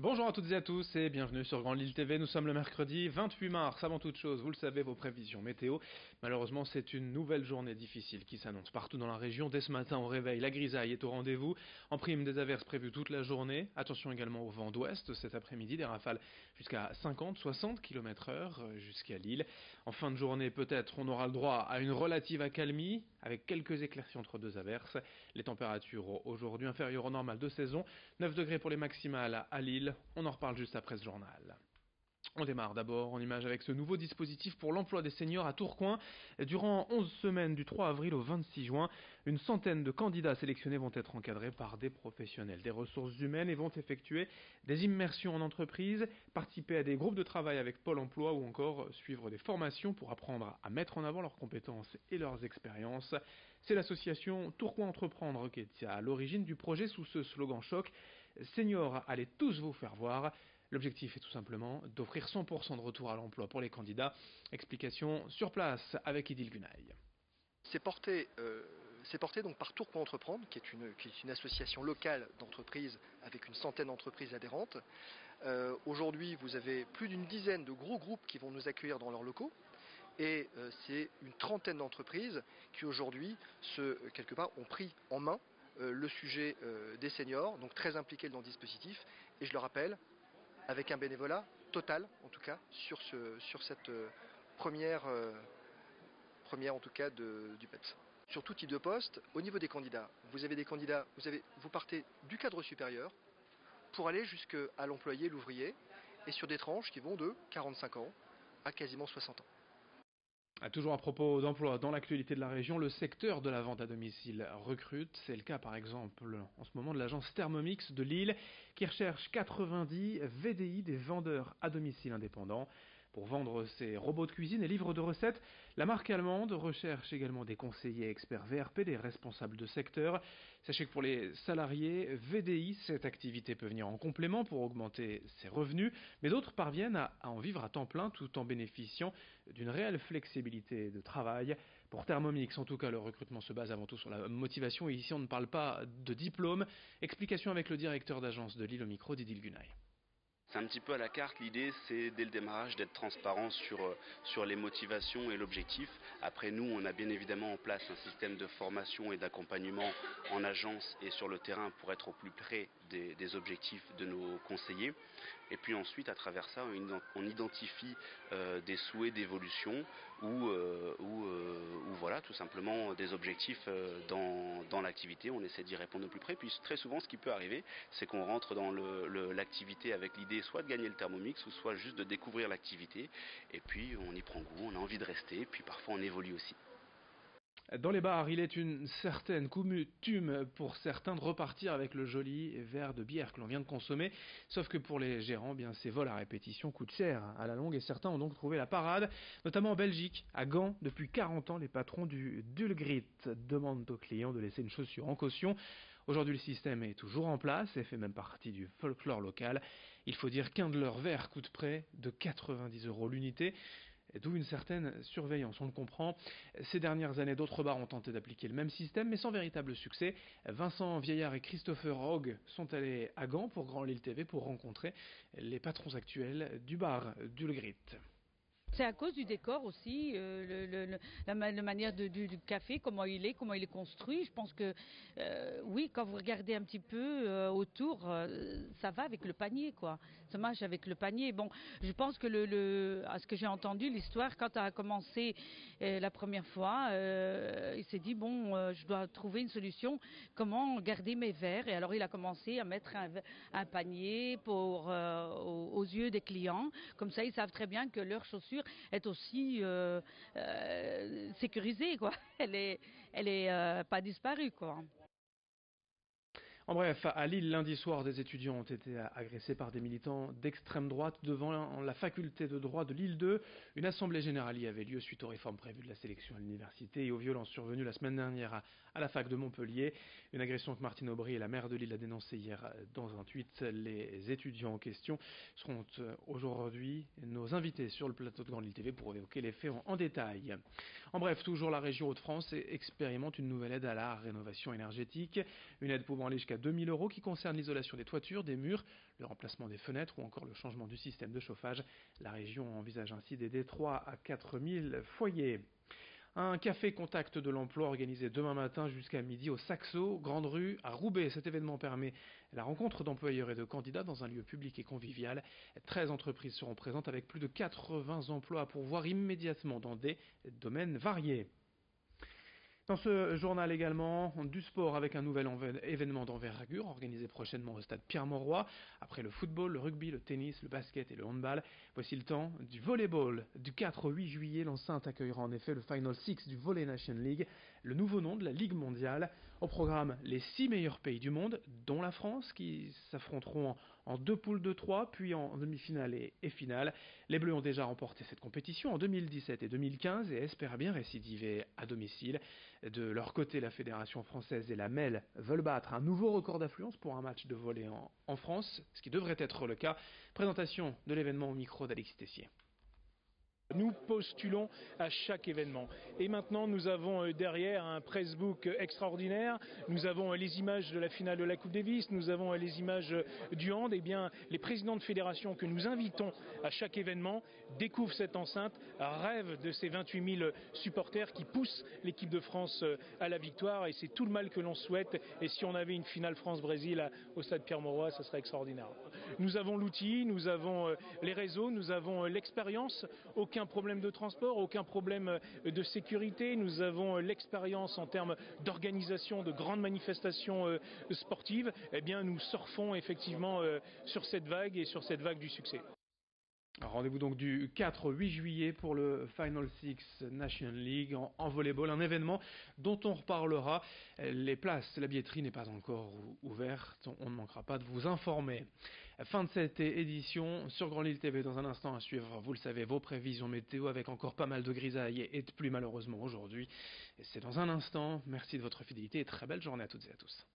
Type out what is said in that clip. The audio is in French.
Bonjour à toutes et à tous et bienvenue sur Grand Lille TV. Nous sommes le mercredi 28 mars. Avant toute chose, vous le savez, vos prévisions météo. Malheureusement, c'est une nouvelle journée difficile qui s'annonce partout dans la région. Dès ce matin au réveil, la grisaille est au rendez-vous. En prime, des averses prévues toute la journée. Attention également au vent d'ouest cet après-midi, des rafales jusqu'à 50-60 km/h jusqu'à Lille. En fin de journée, peut-être, on aura le droit à une relative accalmie avec quelques éclaircies entre deux averses. Les températures aujourd'hui inférieures au normal de saison. 9 degrés pour les maximales à Lille. On en reparle juste après ce journal. On démarre d'abord en image avec ce nouveau dispositif pour l'emploi des seniors à Tourcoing. Durant 11 semaines du 3 avril au 26 juin, une centaine de candidats sélectionnés vont être encadrés par des professionnels des ressources humaines et vont effectuer des immersions en entreprise, participer à des groupes de travail avec Pôle emploi ou encore suivre des formations pour apprendre à mettre en avant leurs compétences et leurs expériences. C'est l'association Tourcoing Entreprendre qui est à l'origine du projet sous ce slogan choc. Seniors, allez tous vous faire voir. L'objectif est tout simplement d'offrir 100% de retour à l'emploi pour les candidats. Explication sur place avec Idil Gunaï. C'est porté donc par Tourcoing Entreprendre, qui est une association locale d'entreprises avec une centaine d'entreprises adhérentes. Aujourd'hui, vous avez plus d'une dizaine de gros groupes qui vont nous accueillir dans leurs locaux. Et c'est une trentaine d'entreprises qui aujourd'hui, quelque part, ont pris en main le sujet des seniors, donc très impliqués dans le dispositif. Et je le rappelle, avec un bénévolat total, en tout cas, sur cette première en tout cas du PEPS. Sur tout type de poste, au niveau des candidats, vous partez du cadre supérieur pour aller jusqu'à l'employé, l'ouvrier, et sur des tranches qui vont de 45 ans à quasiment 60 ans. Toujours à propos d'emploi, dans l'actualité de la région, le secteur de la vente à domicile recrute. C'est le cas par exemple en ce moment de l'agence Thermomix de Lille qui recherche 90 VDI, des vendeurs à domicile indépendants. Pour vendre ses robots de cuisine et livres de recettes, la marque allemande recherche également des conseillers experts VRP, des responsables de secteur. Sachez que pour les salariés VDI, cette activité peut venir en complément pour augmenter ses revenus, mais d'autres parviennent à en vivre à temps plein tout en bénéficiant d'une réelle flexibilité de travail. Pour Thermomix, en tout cas, le recrutement se base avant tout sur la motivation et ici on ne parle pas de diplôme. Explication avec le directeur d'agence de Lille au micro d'Idil Gunaï. C'est un petit peu à la carte, l'idée c'est dès le démarrage d'être transparent sur les motivations et l'objectif. Après nous, on a bien évidemment en place un système de formation et d'accompagnement en agence et sur le terrain pour être au plus près des objectifs de nos conseillers. Et puis ensuite, à travers ça, on identifie des souhaits d'évolution ou voilà, tout simplement des objectifs dans l'activité. On essaie d'y répondre au plus près. Puis très souvent, ce qui peut arriver, c'est qu'on rentre dans l'activité avec l'idée soit de gagner le Thermomix ou soit juste de découvrir l'activité. Et puis on y prend goût, on a envie de rester. Et puis parfois on évolue aussi. Dans les bars, il est une certaine coutume pour certains de repartir avec le joli verre de bière que l'on vient de consommer. Sauf que pour les gérants, bien ces vols à répétition coûtent cher à la longue et certains ont donc trouvé la parade, notamment en Belgique. À Gand, depuis 40 ans, les patrons du Dulgrit demandent aux clients de laisser une chaussure en caution. Aujourd'hui, le système est toujours en place et fait même partie du folklore local. Il faut dire qu'un de leurs verres coûte près de 90 € l'unité. D'où une certaine surveillance, on le comprend. Ces dernières années, d'autres bars ont tenté d'appliquer le même système, mais sans véritable succès. Vincent Vieillard et Christopher Rogue sont allés à Gand pour Grand Lille TV pour rencontrer les patrons actuels du bar Dulgrit. C'est à cause du décor aussi, la manière du café, comment il est construit. Je pense que oui, quand vous regardez un petit peu autour, ça va avec le panier, quoi. Ça marche avec le panier. Bon, je pense que à ce que j'ai entendu, l'histoire, quand ça a commencé la première fois, il s'est dit bon, je dois trouver une solution. Comment garder mes verres? Et alors il a commencé à mettre un panier aux yeux des clients. Comme ça, ils savent très bien que leurs chaussures est aussi sécurisée, quoi. Elle est pas disparue, quoi. En bref, à Lille, lundi soir, des étudiants ont été agressés par des militants d'extrême droite devant la faculté de droit de Lille 2. Une assemblée générale y avait lieu suite aux réformes prévues de la sélection à l'université et aux violences survenues la semaine dernière à la fac de Montpellier. Une agression que Martine Aubry et la maire de Lille a dénoncée hier dans un tweet. Les étudiants en question seront aujourd'hui nos invités sur le plateau de Grand Lille TV pour évoquer les faits en détail. En bref, toujours la région Hauts-de-France expérimente une nouvelle aide à la rénovation énergétique. Une aide pouvant aller jusqu'à 2 000 € qui concernent l'isolation des toitures, des murs, le remplacement des fenêtres ou encore le changement du système de chauffage. La région envisage ainsi d'aider 3 à 4 000 foyers. Un café contact de l'emploi organisé demain matin jusqu'à midi au Saxo, Grande Rue, à Roubaix. Cet événement permet la rencontre d'employeurs et de candidats dans un lieu public et convivial. 13 entreprises seront présentes avec plus de 80 emplois à pourvoir immédiatement dans des domaines variés. Dans ce journal également, du sport avec un nouvel événement d'envergure organisé prochainement au stade Pierre-Mauroy. Après le football, le rugby, le tennis, le basket et le handball, voici le temps du volleyball. Du 4 au 8 juillet, l'enceinte accueillera en effet le Final Six du Volley Nation League, le nouveau nom de la Ligue mondiale. Au programme, les 6 meilleurs pays du monde, dont la France, qui s'affronteront en 2 poules de 3, puis en demi-finale et finale. Les Bleus ont déjà remporté cette compétition en 2017 et 2015 et espèrent bien récidiver à domicile. De leur côté, la Fédération française et la MEL veulent battre un nouveau record d'affluence pour un match de volley en France, ce qui devrait être le cas. Présentation de l'événement au micro d'Alexis Tessier. Nous postulons à chaque événement. Et maintenant, nous avons derrière un pressbook extraordinaire. Nous avons les images de la finale de la Coupe Davis. Nous avons les images du hand. Eh bien, les présidents de fédération que nous invitons à chaque événement découvrent cette enceinte, rêvent de ces 28 000 supporters qui poussent l'équipe de France à la victoire. Et c'est tout le mal que l'on souhaite. Et si on avait une finale France-Brésil au stade Pierre-Mauroy, ça serait extraordinaire. Nous avons l'outil, nous avons les réseaux, nous avons l'expérience. Aucun problème de transport, aucun problème de sécurité. Nous avons l'expérience en termes d'organisation de grandes manifestations sportives. Eh bien, nous surfons effectivement sur cette vague et sur cette vague du succès. Rendez-vous donc du 4 au 8 juillet pour le Final Six Nation League en volleyball, un événement dont on reparlera. Les places, la billetterie n'est pas encore ouverte, on ne manquera pas de vous informer. Fin de cette édition sur Grand Lille TV. Dans un instant à suivre, vous le savez, vos prévisions météo avec encore pas mal de grisailles et de pluie malheureusement aujourd'hui. C'est dans un instant. Merci de votre fidélité et très belle journée à toutes et à tous.